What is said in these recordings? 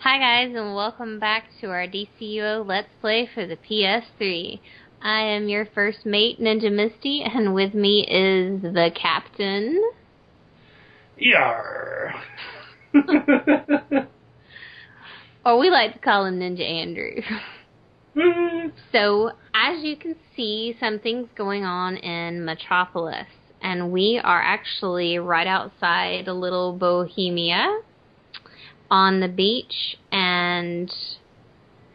Hi guys, and welcome back to our DCUO Let's Play for the PS3. I am your first mate, Ninja Misty, and with me is the captain. Yarr. Or we like to call him Ninja Andrew. So, as you can see, something's going on in Metropolis, and we are actually right outside a little Bohemia on the beach, and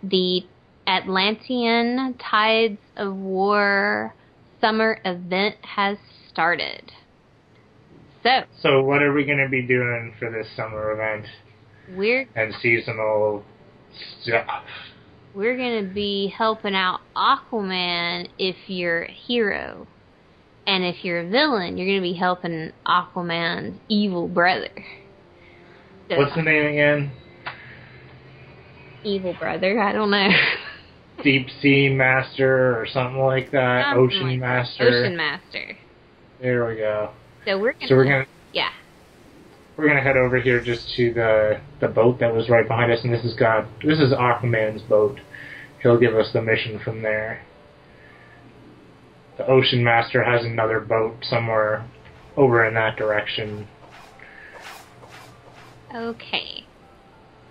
the Atlantean Tides of War summer event has started. So what are we going to be doing for this summer event and seasonal stuff? We're going to be helping out Aquaman if you're a hero. And if you're a villain, you're going to be helping Aquaman's evil brother. So, what's the name again? Evil brother? I don't know. Deep Sea Master or something like that. Ocean Master. Ocean Master. There we go. So we're gonna head over here just to the boat that was right behind us, and this is Aquaman's boat. He'll give us the mission from there. The Ocean Master has another boat somewhere over in that direction. Okay.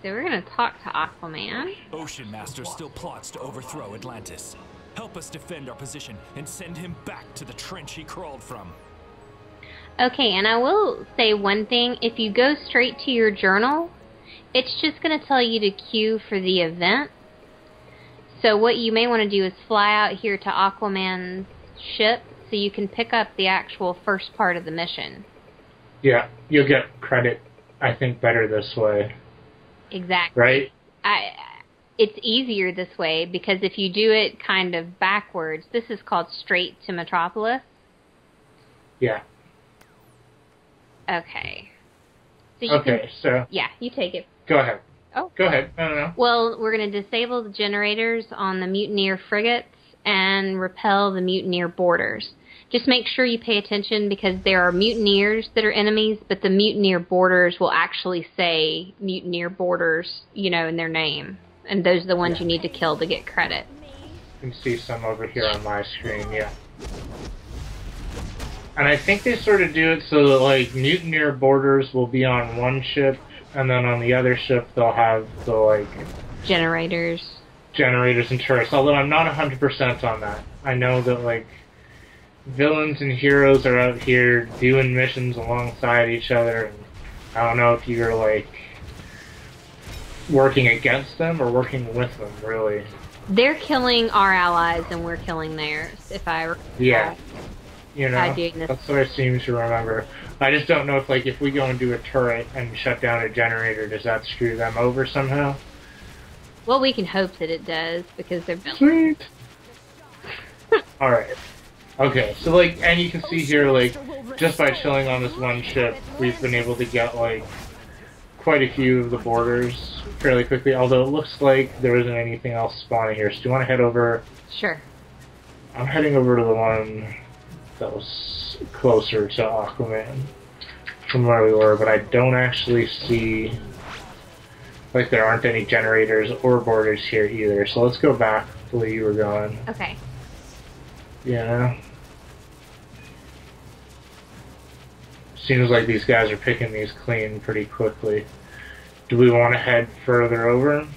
So we're gonna talk to Aquaman. Ocean Master still plots to overthrow Atlantis. Help us defend our position and send him back to the trench he crawled from. Okay, and I will say one thing. If you go straight to your journal, it's just going to tell you to queue for the event. So what you may want to do is fly out here to Aquaman's ship so you can pick up the actual first part of the mission. Yeah, you'll get credit, I think, better this way. Exactly. Right? It's easier this way because if you do it kind of backwards, this is called Straight to Metropolis. Yeah. Okay. So yeah, you take it. Go ahead. Oh. Go ahead. I don't know. Well, we're going to disable the generators on the mutineer frigates and repel the mutineer boarders. Just make sure you pay attention because there are mutineers that are enemies, but the mutineer boarders will actually say mutineer boarders, in their name. And those are the ones you need to kill to get credit. You can see some over here on my screen, yeah. And I think they sort of do it so that, like, mutineer boarders will be on one ship, and then on the other ship they'll have the, like... Generators and turrets, although I'm not 100% on that. I know that, like, villains and heroes are out here doing missions alongside each other, and I don't know if you're, like, working against them or working with them, really. They're killing our allies and we're killing theirs, if I recall. Yeah. That's what I seem to remember. I just don't know if, like, if we go and do a turret and shut down a generator, does that screw them over somehow? Well, we can hope that it does, because they're villains. Sweet! Alright. Okay, so, like, and you can see here, like, just by chilling on this one ship, we've been able to get, like, quite a few of the boarders fairly quickly, although it looks like there isn't anything else spawning here. So do you want to head over? Sure. I'm heading over to the one that was closer to Aquaman from where we were, but I don't actually see, like, there aren't any generators or boarders here either. So let's go back the way you were going. Okay. Yeah. Seems like these guys are picking these clean pretty quickly. Do we want to head further over?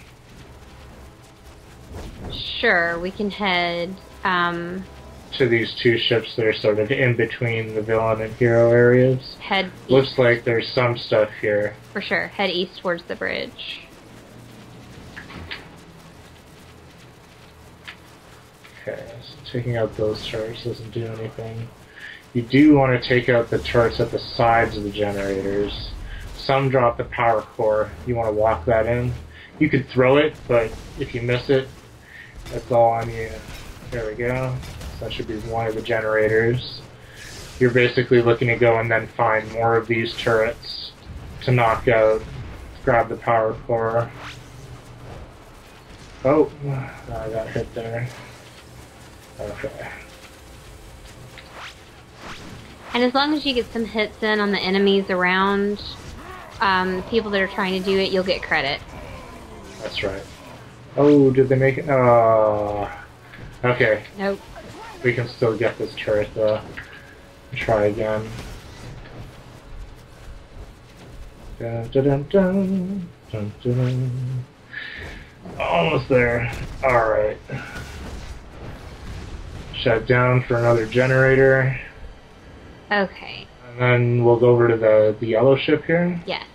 Sure, we can head, to these two ships that are sort of in between the villain and hero areas. Head east. Looks like there's some stuff here. For sure. Head east towards the bridge. Okay, so taking out those turrets doesn't do anything. You do want to take out the turrets at the sides of the generators. Some drop the power core. You want to walk that in. You could throw it, but if you miss it, that's all on you. There we go. That should be one of the generators. You're basically looking to go and then find more of these turrets to knock out. Grab the power core. Oh, I got hit there. Okay. And as long as you get some hits in on the enemies around, people that are trying to do it, you'll get credit. That's right. Oh, did they make it? Oh. Okay. Nope. We can still get this turret though. Try again. Dun, dun, dun, dun, dun, dun, dun. Almost there. Alright. Shut down for another generator. Okay. And then we'll go over to the yellow ship here. Yes.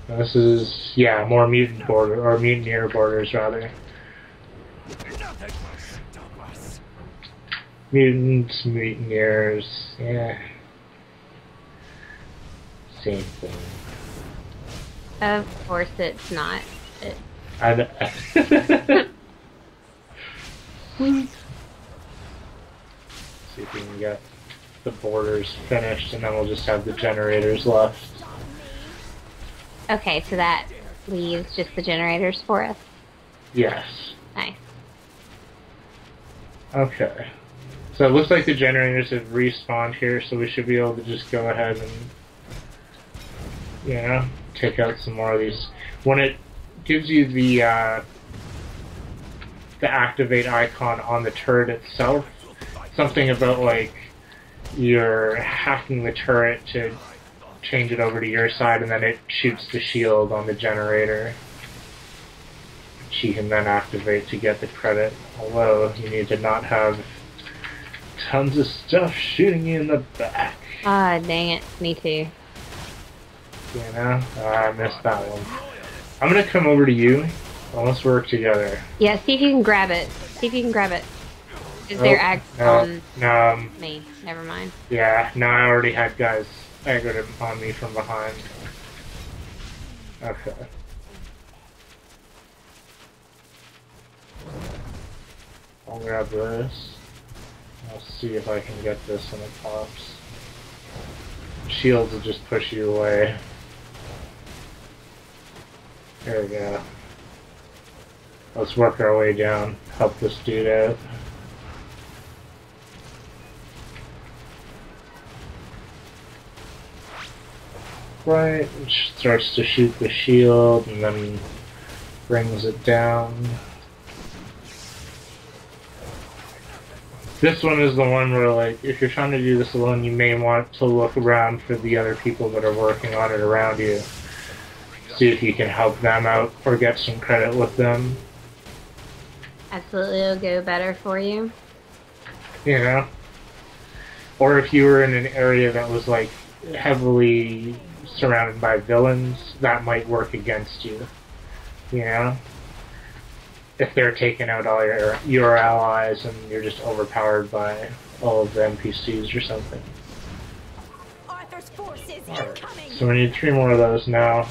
And this is, yeah, more mutant border, or mutineer borders rather. Mutants, mutineers, yeah. Same thing. Of course it's not. See if we can get the borders finished, and then we'll just have the generators left. Okay, so that leaves just the generators for us. Yes. Nice. Okay. So it looks like the generators have respawned here, so we should be able to just go ahead and, you know, take out some more of these. When it gives you the activate icon on the turret itself, something about like you're hacking the turret to change it over to your side, and then it shoots the shield on the generator, which you can then activate to get the credit. Although you need to not have tons of stuff shooting you in the back. Ah, dang it. Me too. You know? I missed that one. I'm gonna come over to you. Let's work together. Yeah, see if you can grab it. See if you can grab it. Is there on me? Never mind. Yeah, no, I already had guys aggroed on me from behind. Okay. I'll grab this. I'll see if I can get this when it pops. Shields will just push you away. There we go. Let's work our way down. Help this dude out. Right, which starts to shoot the shield and then brings it down. This one is the one where, like, if you're trying to do this alone, you may want to look around for the other people that are working on it around you. See if you can help them out or get some credit with them. Absolutely, it'll go better for you. You know? Or if you were in an area that was, like, heavily surrounded by villains, that might work against you. You know? If they're taking out all your allies and you're just overpowered by all of the NPCs or something. Arthur's forces incoming. So we need 3 more of those now.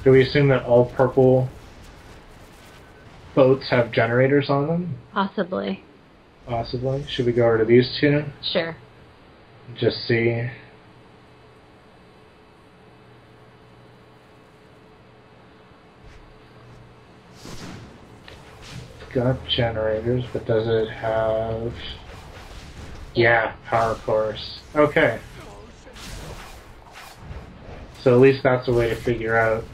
Do we assume that all purple boats have generators on them? Possibly. Possibly. Should we go over to these 2? Sure. Just see. Got generators, but does it have... Yeah, power cores. Okay. So at least that's a way to figure out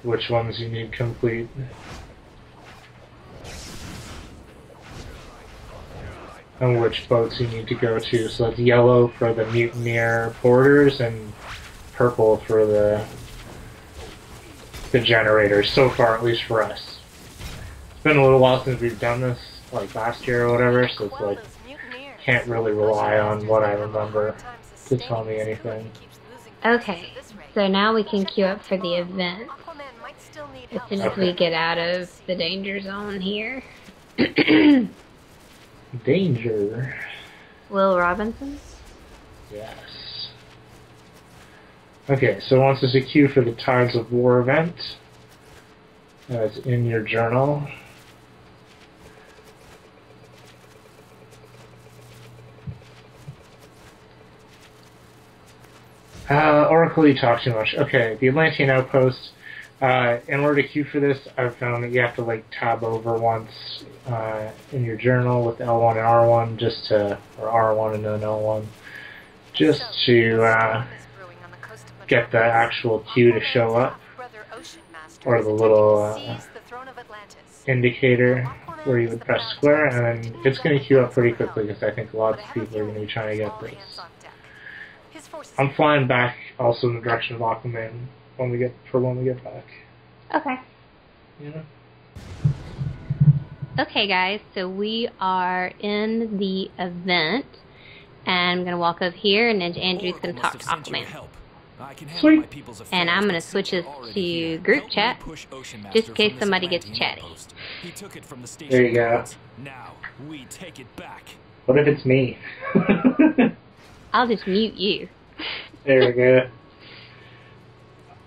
which ones you need complete. And which boats you need to go to. So it's yellow for the mutineer borders and purple for the generators, so far, at least for us. It's been a little while since we've done this, like last year or whatever, so it's like, can't really rely on what I remember to tell me anything. Okay, so now we can queue up for the event. As soon as we get out of the danger zone here. Danger. Will Robinson? Yes. Okay, so once there's a queue for the Tides of War event, it's in your journal. Oracle, you talk too much. Okay, the Atlantean Outpost. In order to queue for this, I've found that you have to like tab over once in your journal with L1 and R1 just to, or R1 and then L1, just to get the actual queue to show up, or the little indicator where you would press square, and then it's going to queue up pretty quickly because I think lots of people are going to be trying to get this. I'm flying back also in the direction of Aquaman when we get back. Okay. Yeah. Okay, guys, so we are in the event, and I'm going to walk over here, and Ninja Andrew's going to talk to Aquaman. Sweet. And I'm going to switch this to group chat, just in case somebody gets chatty. There you go. Now we take it back. What if it's me? I'll just mute you. There we go.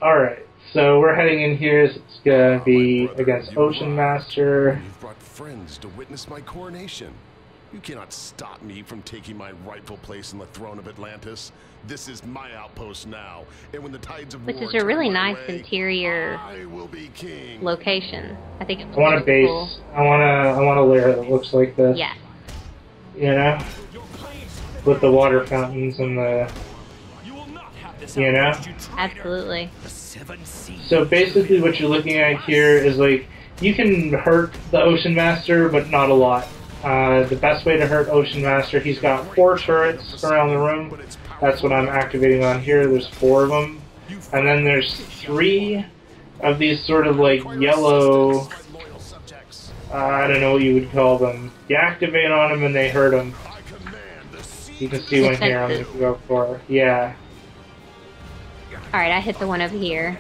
Alright, so we're heading in here. It's going to be against Ocean Master. You've brought friends to witness my coronation. You cannot stop me from taking my rightful place in the throne of Atlantis. This is my outpost now, and when the tides of Which war is a really turn my nice way, interior I will be king. location. I think it's I want a base. cool. I want a lair that looks like this. Yeah. You know, with the water fountains and the, you know. Absolutely. So basically, what you're looking at here is like you can hurt the Ocean Master, but not a lot. The best way to hurt Ocean Master, he's got 4 turrets around the room. That's what I'm activating on here. There's 4 of them. And then there's 3 of these sort of like yellow, I don't know what you would call them. You activate on them and they hurt them. You can see one here I'm going to go for. Yeah. Alright, I hit the one over here.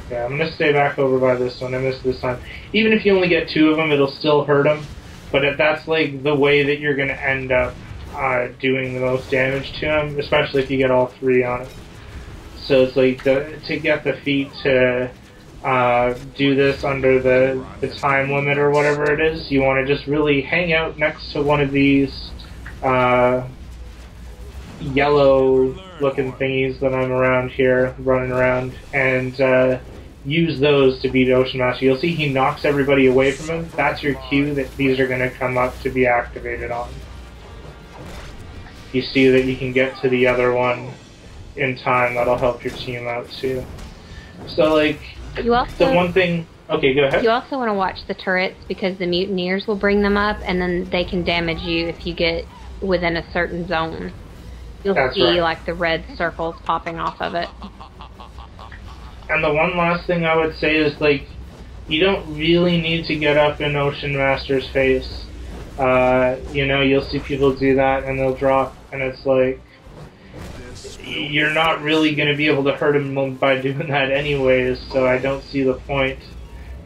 Okay, I'm going to stay back over by this one. I missed this time. Even if you only get 2 of them, it'll still hurt them. But if that's like the way that you're going to end up doing the most damage to him, especially if you get all 3 on him. So it's like to get the feat to do this under the time limit or whatever it is, you want to just really hang out next to one of these yellow looking thingies that I'm around here, running around, and use those to beat Ocean Master. You'll see he knocks everybody away from him. That's your cue that these are going to come up to be activated on. You see that you can get to the other one in time. That'll help your team out too. So like, You also, the one thing... Okay, go ahead. You also want to watch the turrets because the mutineers will bring them up, and then they can damage you if you get within a certain zone. You'll That's see right. like the red circles popping off of it. And the one last thing I would say is, like, you don't really need to get up in Ocean Master's face. You know, you'll see people do that and they'll drop, and it's like, you're not really going to be able to hurt him by doing that anyways, so I don't see the point,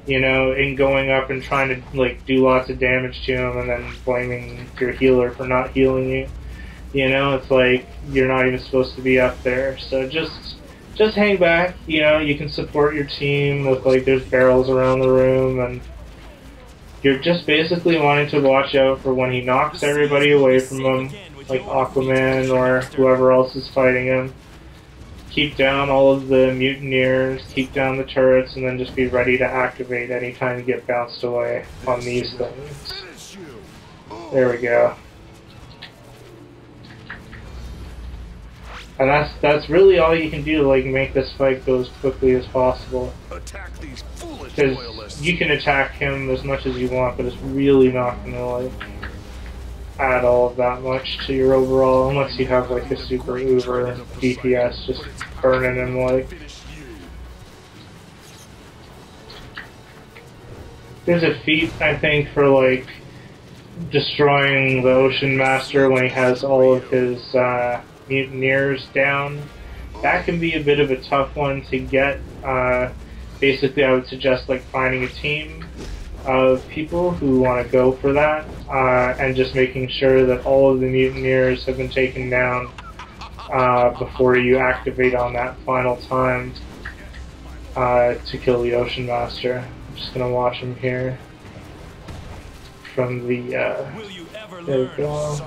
you know, in going up and trying to, like, do lots of damage to him and then blaming your healer for not healing you. You know, it's like, you're not even supposed to be up there, so just hang back, you know, you can support your team with, like, there's barrels around the room, and you're just basically wanting to watch out for when he knocks everybody away from him, like Aquaman or whoever else is fighting him. Keep down all of the mutineers, keep down the turrets, and then just be ready to activate anytime you get bounced away on these things. There we go. And that's really all you can do to, like, make this fight go as quickly as possible. Because you can attack him as much as you want, but it's really not going to, like, add all of that much to your overall, unless you have, like, a super uber DPS just burning him, like. There's a feat, I think, for, like, destroying the Ocean Master when he has all of his, mutineers down. That can be a bit of a tough one to get. Basically, I would suggest like finding a team of people who want to go for that, and just making sure that all of the mutineers have been taken down before you activate on that final time to kill the Ocean Master. I'm just gonna watch him here from the there we go.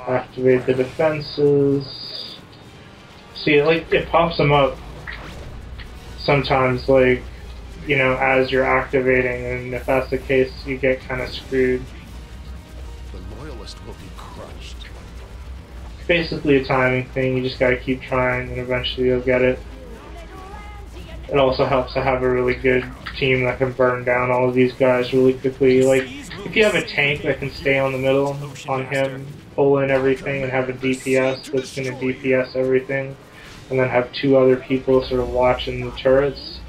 Activate the defenses. See, like, it pops them up sometimes, like, you know, as you're activating, and if that's the case, you get kind of screwed. The loyalist will be crushed. basically a timing thing. You just gotta keep trying, and eventually you'll get it. It also helps to have a really good team that can burn down all of these guys really quickly. Like, if you have a tank that can stay on the middle on him, pull in everything, and have a DPS that's going to DPS everything, and then have two other people sort of watching the turrets,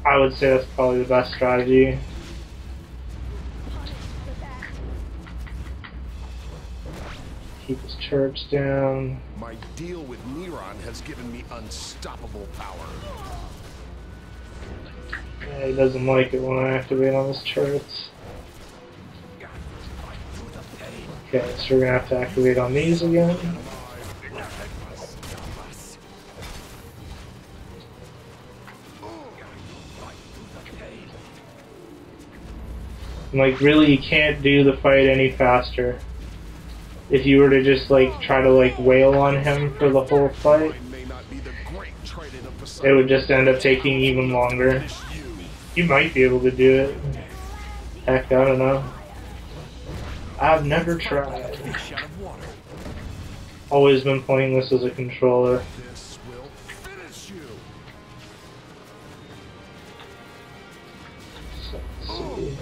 I would say that's probably the best strategy. Keep his turrets down. My deal with Neron has given me unstoppable power. Yeah, he doesn't like it when I activate on his turrets. Okay, so we're gonna have to activate on these again. And like, really, you can't do the fight any faster. If you were to just like try to like wail on him for the whole fight, it would just end up taking even longer. You might be able to do it. Heck, I don't know. I've never tried. Always been playing this as a controller. This will finish you. So, let's see.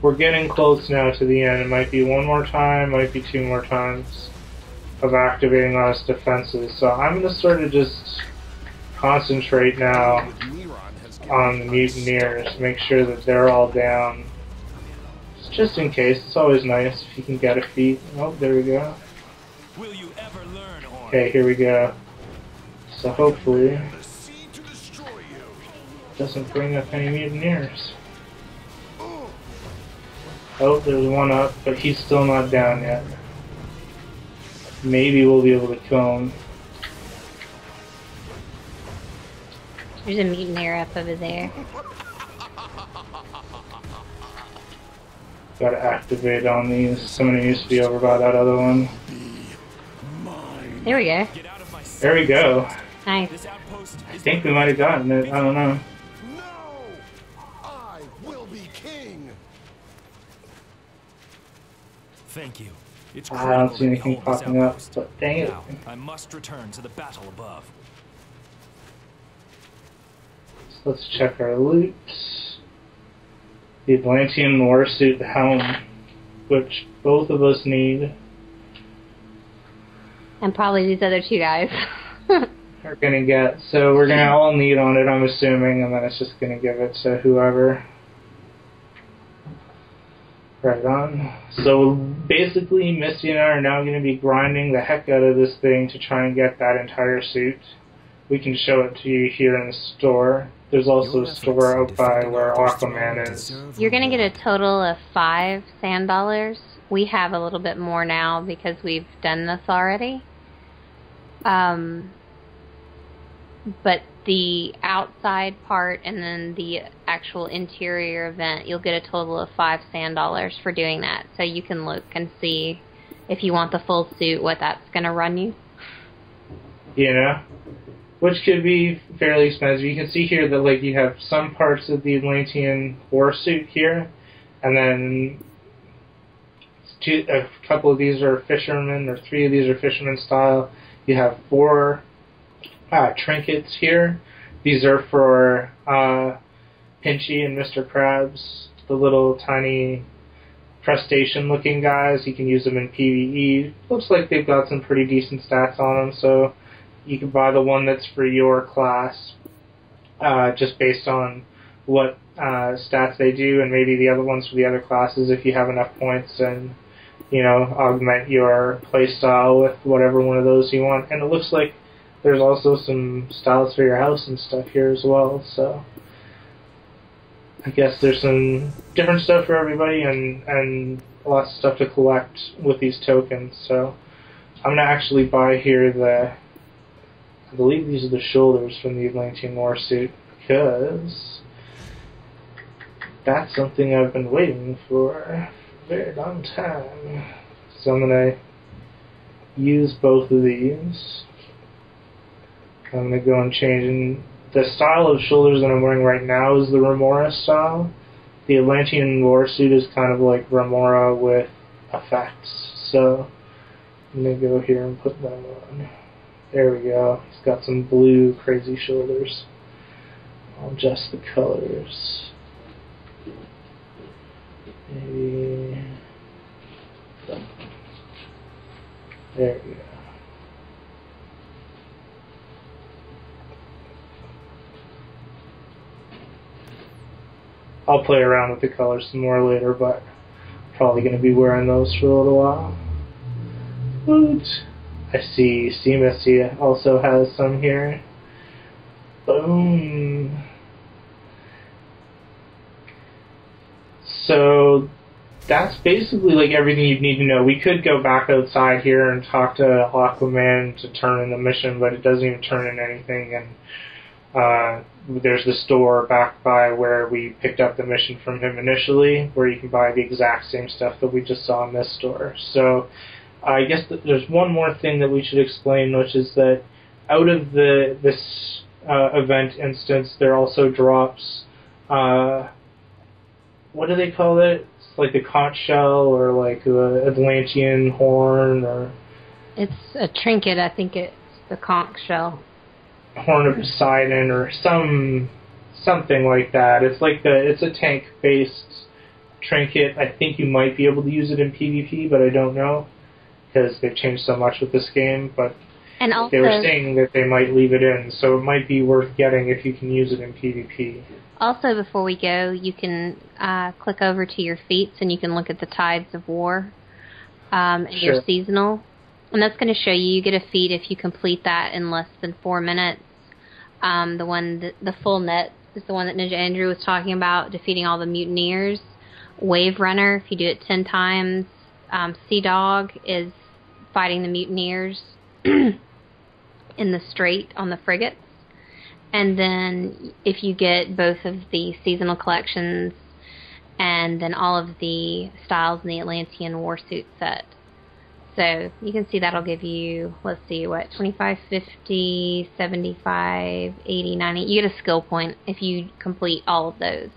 We're getting close now to the end. It might be one more time, might be two more times of activating on his defenses. So I'm going to sort of just concentrate now on the mutineers, make sure that they're all down. Just in case, it's always nice if you can get a feat. Oh, there we go. Will you ever learn, Okay, here we go. So hopefully it doesn't bring up any mutineers. Oh, there's one up, but he's still not down yet. Maybe we'll be able to kill him. There's a mutineer up over there. Gotta activate on these. Somebody needs to be over by that other one. There we go. There we go. Nice. I think we might have gotten it. I don't know. No! I will be king! Thank you. It's I don't see critical that we anything hold this popping up, outpost. but dang it. Now, I must return to the battle above. So let's check our loot. The Atlantean Warsuit Helm, which both of us need. And probably these other two guys. Are gonna get. So we're gonna all need on it, I'm assuming, and then it's just gonna give it to whoever. Right on. So basically, Misty and I are now going to be grinding the heck out of this thing to try and get that entire suit. We can show it to you here in the store. There's also a store out by where Aquaman is. You're going to get a total of 5 sand dollars. We have a little bit more now because we've done this already. But the outside part and then the actual interior event, you'll get a total of 5 sand dollars for doing that. So you can look and see if you want the full suit, what that's going to run you. You know? Which could be fairly expensive. You can see here that like you have some parts of the Atlantean warsuit here, and then a couple of these are fishermen, or 3 of these are fisherman style. You have 4 trinkets here. These are for Pinchy and Mr. Krabs, the little tiny crustacean looking guys. You can use them in PvE. Looks like they've got some pretty decent stats on them, so you can buy the one that's for your class just based on what stats they do, and maybe the other ones for the other classes if you have enough points, and you know, augment your playstyle with whatever one of those you want. And it looks like there's also some styles for your house and stuff here as well, so I guess there's some different stuff for everybody, and lots of stuff to collect with these tokens. So I'm going to actually buy here I believe these are the shoulders from the Atlantean Warsuit, because that's something I've been waiting for a very long time. So I'm going to use both of these. I'm going to go and change. And the style of shoulders that I'm wearing right now is the Remora style. The Atlantean Warsuit is kind of like Remora with effects. so I'm going to go here and put them on. There we go. He's got some blue crazy shoulders. I'll adjust the colors. Maybe... There we go. I'll play around with the colors some more later, but probably going to be wearing those for a little while. Woot! I see Misty also has some here. Boom! So that's basically like everything you'd need to know. We could go back outside here and talk to Aquaman to turn in the mission, but it doesn't even turn in anything, and there's the store back by where we picked up the mission from him initially, where you can buy the exact same stuff that we just saw in this store. So I guess there's one more thing that we should explain, which is that out of this event instance, there also drops, what do they call it? It's like the conch shell, or like the Atlantean horn, or... It's a trinket, I think it's the conch shell. Horn of Poseidon, or something like that. It's like it's a tank-based trinket. I think you might be able to use it in PvP, but I don't know, because they've changed so much with this game. But and also, they were saying that they might leave it in, so it might be worth getting if you can use it in PvP. Also, before we go, you can click over to your feats, and you can look at the Tides of War and Sure. your seasonal. And that's going to show you get a feat if you complete that in less than 4 minutes. The full net is the one that Ninja Andrew was talking about, defeating all the mutineers. Wave Runner, if you do it 10 times. Sea Dog is fighting the mutineers in the strait on the frigates. And then if you get both of the seasonal collections and then all of the styles in the Atlantean Warsuit set. So you can see that'll give you, let's see, what, 25, 50, 75, 80, 90. You get a skill point if you complete all of those.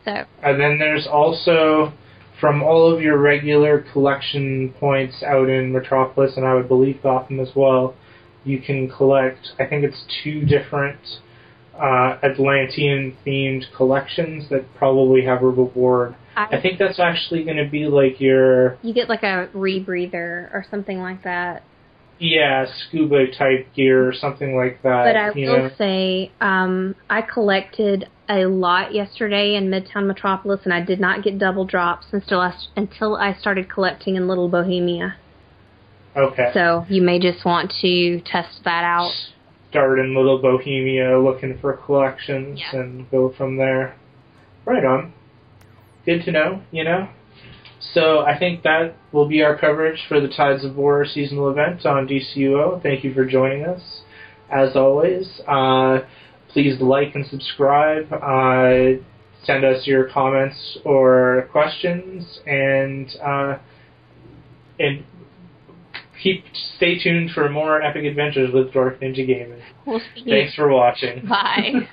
So. And then there's also, from all of your regular collection points out in Metropolis, and I would believe Gotham as well, you can collect, I think it's 2 different Atlantean-themed collections that probably have a reward. I think that's actually going to be like your... You get like a rebreather or something like that. Yeah, scuba-type gear or something like that. But I will say, I collected a lot yesterday in Midtown Metropolis, and I did not get double drops until I started collecting in Little Bohemia. Okay. So you may just want to test that out. Start in Little Bohemia looking for collections and go from there. Right on. Good to know, you know? So I think that will be our coverage for the Tides of War seasonal event on DCUO. Thank you for joining us. As always, please like and subscribe. Send us your comments or questions, and stay tuned for more epic adventures with DorkNinjaGaming. We'll Thanks for watching. Bye.